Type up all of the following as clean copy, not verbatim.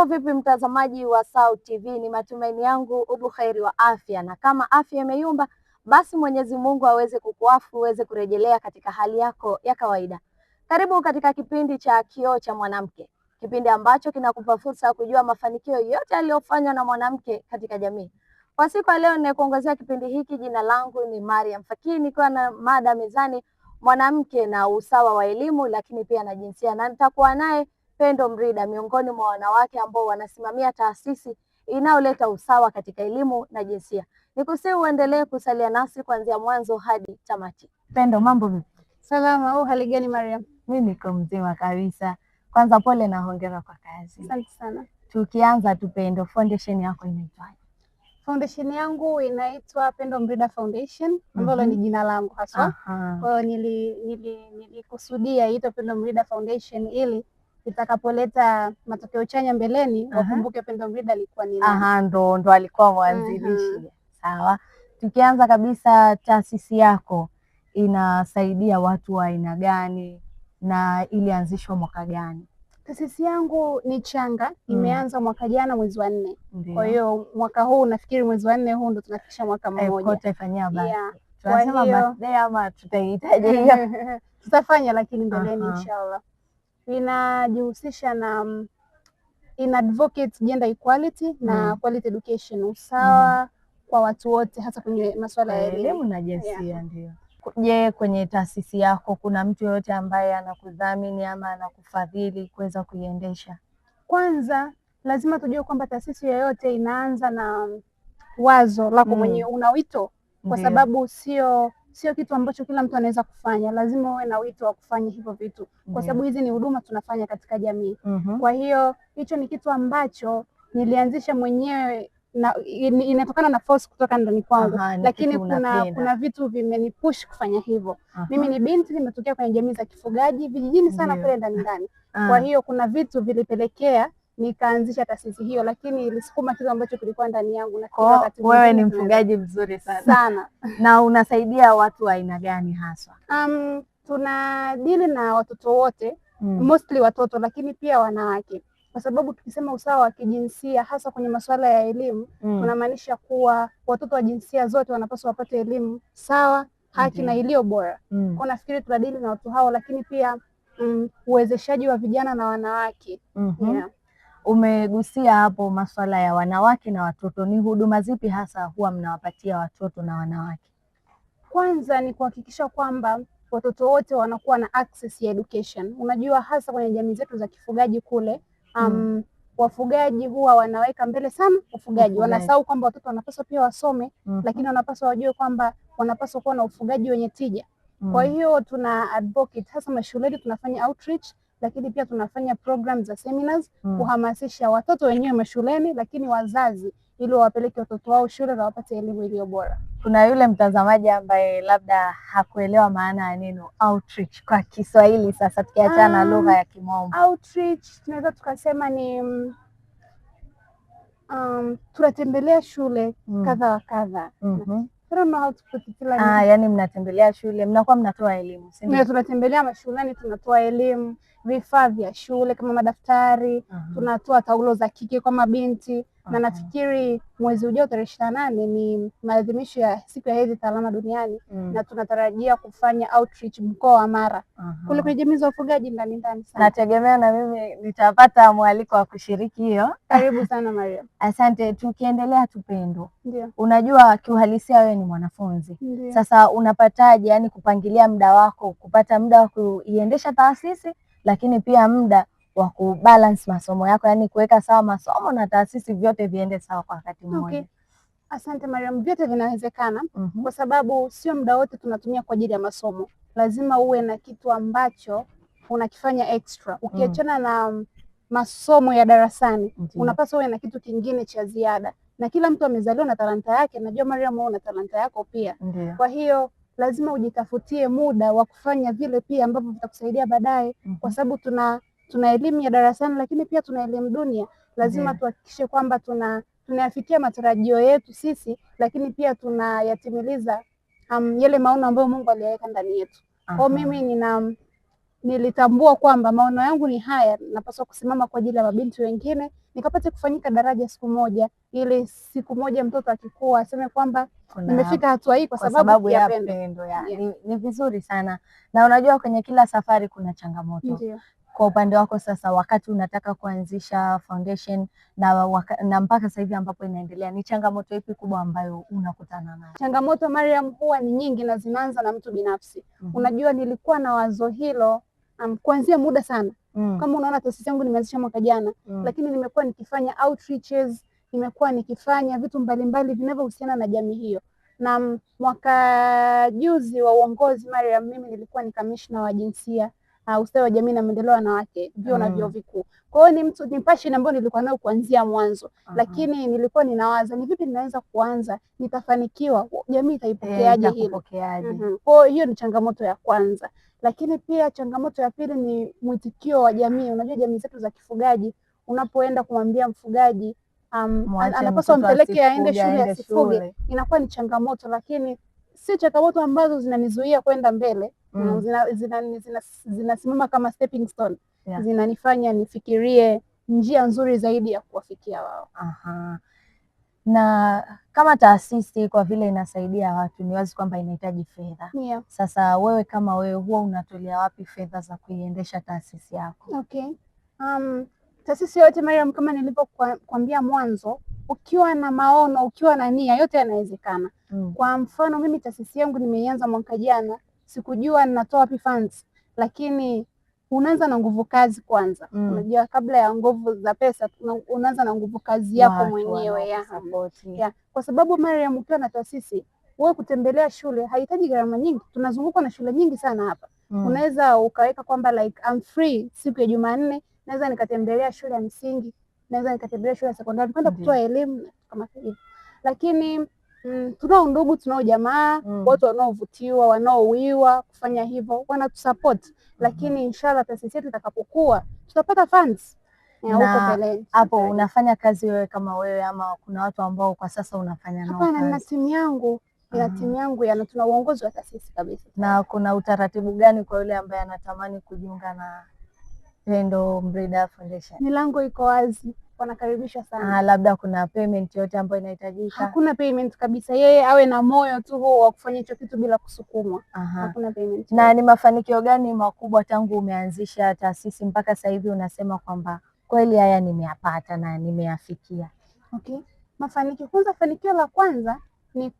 Mambo vipi mtazamaji wa SAUT TV, ni matumaini yangu ubuheri wa afya, na kama afya imeyumba basi Mwenyezi Mungu aweze kukuafu uweze kurejelea katika hali yako ya kawaida. Karibu katika kipindi cha Kioo cha Mwanamke, kipindi ambacho kinakupa fursa ya kujua mafanikio yote yaliyofanywa na mwanamke katika jamii. Kwa siku ya leo ninayekuongozea kipindi hiki, jina langu ni Mariam Fakii, nikiwa na mada mezani, mwanamke na usawa wa elimu lakini pia na jinsia, na nitakuwa naye Pendo Mrida, miongoni mwa wanawake ambao wanasimamia taasisi inayoleta usawa katika elimu na jinsia. Nikusihi uendelee kusalia nasi kuanzia mwanzo hadi tamati. Pendo, mambo vipi? Salama. Hali gani Mariam? Mimi niko mzima kabisa. Kwanza pole na hongera kwa kazi. Asante sana. Tukianza tu Pendo, foundation yako inaitwaje? Foundation yangu inaitwa Pendo Mrida Foundation, ambalo ni jina langu haswa. Kwa hiyo nilikusudia iitwe Pendo Mrida Foundation ili itakapoleta matokeo chanya mbeleni wakumbuke Pendo Mrida alikuwa ni nani. Ndo alikuwa mwanzilishi. Sawa. Tukianza kabisa, taasisi yako inasaidia watu wa aina gani na ilianzishwa mwaka gani? Taasisi yangu ni changa, imeanza mwaka jana mwezi wa 4. Kwa hiyo mwaka huu nafikiri mwezi wa 4 huu ndo tunafikisha mwaka mmoja. Kwa tutafanyia birthday. Tunasema birthday ama tutahitaji hiyo? Tutafanya lakini mbeleni inshallah. Inajihusisha na in advocate gender equality na quality education, usawa kwa watu wote, hasa kwenye masuala ya elimu na jinsia. Ndio. Je, kwenye taasisi yako kuna mtu yoyote ambaye anakudhamini ama anakufadhili kuweza kuiendesha? Kwanza lazima tujue kwamba taasisi yoyote inaanza na wazo lako mwenyewe, una wito, kwa sababu sio kitu ambacho kila mtu anaweza kufanya. Lazima uwe na wito wa kufanya hivyo vitu, kwa sababu hizi ni huduma tunafanya katika jamii. Kwa hiyo hicho ni kitu ambacho nilianzisha mwenyewe na inatokana na force kutoka ndani kwangu, lakini kuna vitu vimenipush kufanya hivyo. Mimi ni binti, nimetokea kwenye jamii za kifugaji vijijini sana kule ndani. Kwa hiyo kuna vitu vilipelekea nikaanzisha taasisi hiyo, lakini ilisukuma kitu ambacho kilikuwa ndani yangu. Na wewe ni mfugaji mzuri sana. Na unasaidia watu wa aina gani haswa? Tuna dili na watoto wote, mostly watoto, lakini pia wanawake, kwa sababu tukisema usawa wa kijinsia hasa kwenye masuala ya elimu tunamaanisha kuwa watoto wa jinsia zote wanapaswa wapate elimu sawa, haki na iliyo bora. Kwa nafikiri tunadili na watu hao, lakini pia uwezeshaji wa vijana na wanawake. Umegusia hapo masuala ya wanawake na watoto. Ni huduma zipi hasa huwa mnawapatia watoto na wanawake? Kwanza ni kuhakikisha kwamba watoto wote wanakuwa na access ya education. Unajua hasa kwenye jamii zetu za kifugaji kule, wafugaji huwa wanaweka mbele sana ufugaji. Wanasahau kwamba watoto wanapaswa pia wasome, lakini wanapaswa wajue kwamba wanapaswa kuwa na ufugaji wenye tija. Kwa hiyo tuna advocate hasa mashuleni, tunafanya outreach, lakini pia tunafanya programs za seminars kuhamasisha watoto wenyewe mashuleni, lakini wazazi, ili wawapeleke watoto wao shule na wapate elimu iliyo bora. Kuna yule mtazamaji ambaye labda hakuelewa maana ya neno outreach kwa Kiswahili. Sasa tukiachana na lugha ya Kimombo, outreach tunaweza tukasema ni tunatembelea shule kadha wa kadha. Yani mnatembelea shule, mnakuwa mnatoa elimu, si ndio? Tunatembelea mashuleni, tunatoa elimu, vifaa vya shule kama madaftari, tunatoa taulo za kike kwa mabinti. Na nafikiri mwezi ujao tarehe 28 ni maadhimisho ya siku ya hedhi salama duniani, na tunatarajia kufanya outreach mkoa wa Mara kule kwenye jamii za ufugaji ndani sana. Nategemea na mimi nitapata mwaliko wa kushiriki hiyo. Karibu sana Maria. Asante. Tukiendelea Pendo, unajua kiuhalisia wewe ni mwanafunzi. Sasa unapataje yani kupangilia muda wako, kupata muda wa kuiendesha taasisi, lakini pia muda wa kubalance masomo yako, yani kuweka sawa masomo na taasisi, vyote viende sawa kwa wakati mmoja? Asante Mariam, vyote vinawezekana kwa sababu sio muda wote tunatumia kwa ajili ya masomo. Lazima uwe na kitu ambacho unakifanya extra. Ukiachana na masomo ya darasani, unapaswa uwe na kitu kingine cha ziada. Na kila mtu amezaliwa na talanta yake. Najua Mariam una talanta yako pia. Kwa hiyo lazima ujitafutie muda wa kufanya vile pia ambavyo vitakusaidia baadaye, kwa sababu tuna elimu ya darasani, lakini pia tuna elimu dunia. Lazima tuhakikishe kwamba tunayafikia matarajio yetu sisi, lakini pia tunayatimiliza yale maono ambayo Mungu aliyaweka ndani yetu. Kwa mimi nilitambua kwamba maono yangu ni haya, napaswa kusimama kwa ajili ya mabinti wengine, nikapate kufanyika daraja siku moja, ili siku moja mtoto akikua aseme kwamba nimefika hatua hii kwa sababu ya pendo. Ni vizuri sana, na unajua kwenye kila safari kuna changamoto. Ndiyo. Kwa upande wako sasa, wakati unataka kuanzisha foundation na mpaka sasa hivi ambapo inaendelea, ni changamoto ipi kubwa ambayo unakutana nayo? Changamoto Mariam, huwa ni nyingi na zinaanza na mtu binafsi. Unajua, nilikuwa na wazo hilo kuanzia muda sana. Kama unaona taasisi yangu nimeanzisha mwaka jana, lakini nimekuwa nikifanya outreaches, nimekuwa nikifanya vitu mbalimbali vinavyohusiana na jamii hiyo. Na mwaka juzi wa uongozi Mariam, mimi nilikuwa ni kamishna wa jinsia, ustawi wa jamii na maendeleo ya wanawake, vyuo na vyuo vikuu. Kwa hiyo ni passion ambayo nilikuwa nayo kuanzia mwanzo. Lakini nilikuwa ninawaza ni vipi ninaweza kuanza, nitafanikiwa, jamii itaipokeaje hilo? Kwa hiyo ni changamoto ya kwanza. Lakini pia changamoto ya pili ni mwitikio wa jamii. Unajua jamii zetu za kifugaji, unapoenda kumwambia mfugaji anapaswa mpeleke aende shule asifuge, inakuwa ni changamoto. Lakini si changamoto ambazo zinanizuia kwenda mbele. Zinasimama kama stepping stone. Zinanifanya nifikirie njia nzuri zaidi ya kuwafikia wao. Na kama taasisi, kwa vile inasaidia watu, ni wazi kwamba inahitaji fedha. Sasa wewe kama wewe, huwa unatolea wapi fedha za kuiendesha taasisi yako? Taasisi yote Mariam, kama nilivyokuambia mwanzo, ukiwa na maono, ukiwa na nia, yote yanawezekana. Kwa mfano mimi taasisi yangu nimeianza mwaka jana, sikujua ninatoa wapi funds, lakini unaanza na nguvu kazi kwanza. Unajua kabla ya nguvu za pesa unaanza na nguvu kazi yako mwenyewe. Kwa sababu Mariam, ukiwa na taasisi, wewe kutembelea shule haihitaji gharama nyingi. Tunazungukwa na shule nyingi sana hapa. Unaweza ukaweka kwamba like I'm free siku ya Jumanne, naweza nikatembelea shule ya msingi, naweza nikatembelea shule ya sekondari kwenda kutoa elimu kama hivi. Lakini tunao ndugu, tunao jamaa, watu wanaovutiwa, wanaowiwa kufanya hivyo, wanatusupport. Lakini inshallah taasisi yetu itakapokuwa tutapata funds huko mbele. Hapo unafanya kazi wewe kama wewe, ama kuna watu ambao kwa sasa unafanya nao kazi? Hapana, na timu yangu, timu yangu tuna uongozi wa taasisi kabisa. Na kuna utaratibu gani kwa yule ambaye anatamani kujiunga na Pendo Mrida Foundation? Milango iko wazi, wanakaribisha sana. Labda kuna payment yote ambayo inahitajika? Hakuna payment kabisa, yeye awe na moyo tu huo wa kufanya hicho kitu bila kusukumwa. Hakuna payment. Na ni mafanikio gani makubwa tangu umeanzisha taasisi mpaka sasa hivi unasema kwamba kweli haya nimeyapata na nimeyafikia? Mafanikio, kwanza fanikio la kwanza ni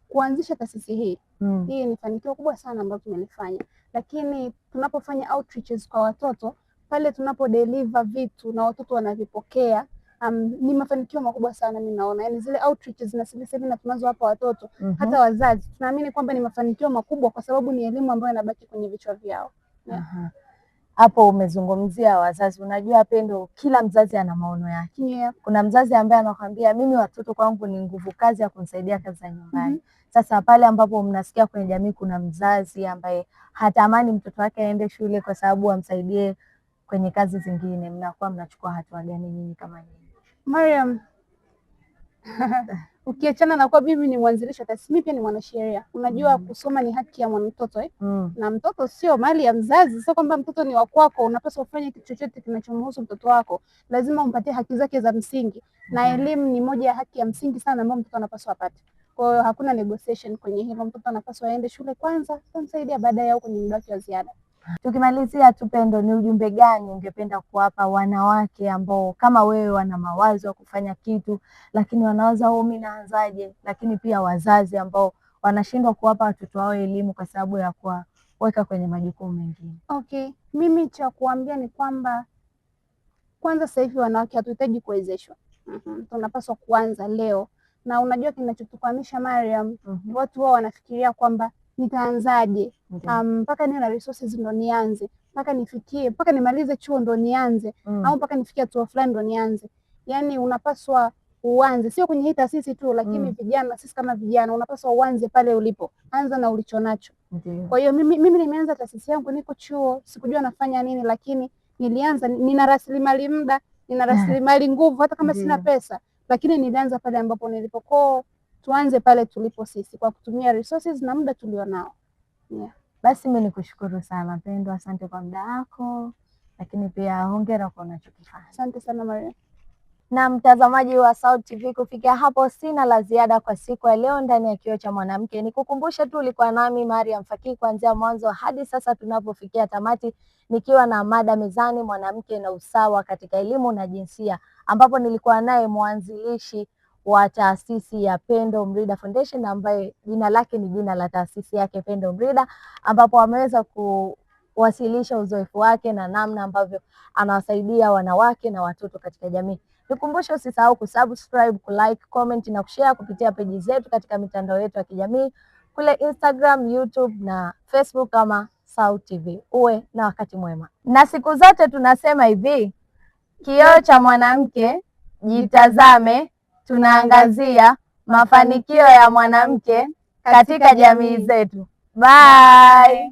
kuanzisha taasisi hii. Hii ni fanikio kubwa sana ambayo tumelifanya. Lakini tunapofanya outreaches kwa watoto, pale tunapo deliver vitu na watoto wanavipokea, ni mafanikio makubwa sana mimi naona. Yaani zile outreaches na semina tunazowapa watoto, hata wazazi, tunaamini kwamba ni mafanikio makubwa kwa sababu ni elimu ambayo inabaki kwenye vichwa vyao. Hapo umezungumzia wazazi. Unajua Pendo, kila mzazi ana maono yake. Kuna mzazi ambaye anakuambia mimi watoto kwangu ni nguvu kazi ya kunisaidia kazi za nyumbani. Sasa pale ambapo mnasikia kwenye jamii kuna mzazi ambaye hatamani mtoto wake aende shule kwa sababu amsaidie kwenye kazi zingine, mnakuwa mnachukua hatua gani nyinyi kama nyinyi? Mariam, ukiachana na kwa mimi ni mwanzilishi taasisi, mimi pia ni mwanasheria. Unajua kusoma ni haki ya mtoto na mtoto sio mali ya mzazi. Sio kwamba mtoto ni wa kwako, unapaswa ufanye kitu chochote kinachomhusu mtoto wako. Lazima umpatie haki zake za msingi, na elimu ni moja ya haki ya msingi sana ambayo mtoto anapaswa apate. Kwa hiyo hakuna negotiation kwenye hilo. Mtoto anapaswa aende shule kwanza, tutamsaidia baadaye au kwenye muda wa ziada. Tukimalizia tu Pendo, ni ujumbe gani ungependa kuwapa wanawake ambao kama wewe wana mawazo ya kufanya kitu lakini wanawaza mimi naanzaje, lakini pia wazazi ambao wanashindwa kuwapa watoto wao elimu kwa sababu ya kuwaweka kwenye majukumu mengine? Mimi cha kuambia ni kwamba kwanza sasa hivi wanawake hatuhitaji kuwezeshwa. Tunapaswa kuanza leo. Na unajua kinachotukwamisha Mariam, watu wao wanafikiria kwamba nitaanzaje, mpaka niwe na resources ndo nianze, mpaka nifikie, mpaka nimalize chuo ndo nianze, au mpaka nifikie hatua fulani ndo nianze. Yaani unapaswa uanze, sio kwenye hii taasisi tu, lakini vijana, sisi kama vijana unapaswa uanze pale ulipo. Anza na ulichonacho. Kwa hiyo mimi nimeanza taasisi yangu, niko chuo, sikujua nafanya nini, lakini nilianza, nina rasilimali muda, nina rasilimali nguvu, hata kama sina pesa, lakini nilianza pale ambapo nilipokuwa. Tuanze pale tulipo sisi kwa kutumia resources na muda tulionao. Basi mimi nikushukuru sana Pendo, asante kwa muda wako, lakini pia hongera kwa unachokifanya. Asante sana Maria. Na mtazamaji wa SAUT TV, kufikia hapo sina la ziada kwa siku ya leo ndani ya Kioo cha Mwanamke. Nikukumbushe tu ulikuwa nami Mariam Fakii kuanzia mwanzo hadi sasa tunapofikia tamati, nikiwa na mada mezani, mwanamke na usawa katika elimu na jinsia, ambapo nilikuwa naye mwanzilishi wa taasisi ya Pendo Mrida Foundation, ambaye jina lake ni jina la taasisi yake Pendo Mrida, ambapo ameweza kuwasilisha uzoefu wake na namna ambavyo anawasaidia wanawake na watoto katika jamii. Nikumbushe usisahau kusubscribe, kulike, comment na kushare kupitia peji zetu katika mitandao yetu ya kijamii kule Instagram, YouTube na Facebook kama SAUT TV. Uwe na wakati mwema. Na siku zote tunasema hivi, kioo cha mwanamke, jitazame, tunaangazia mafanikio ya mwanamke katika jamii zetu. Bye.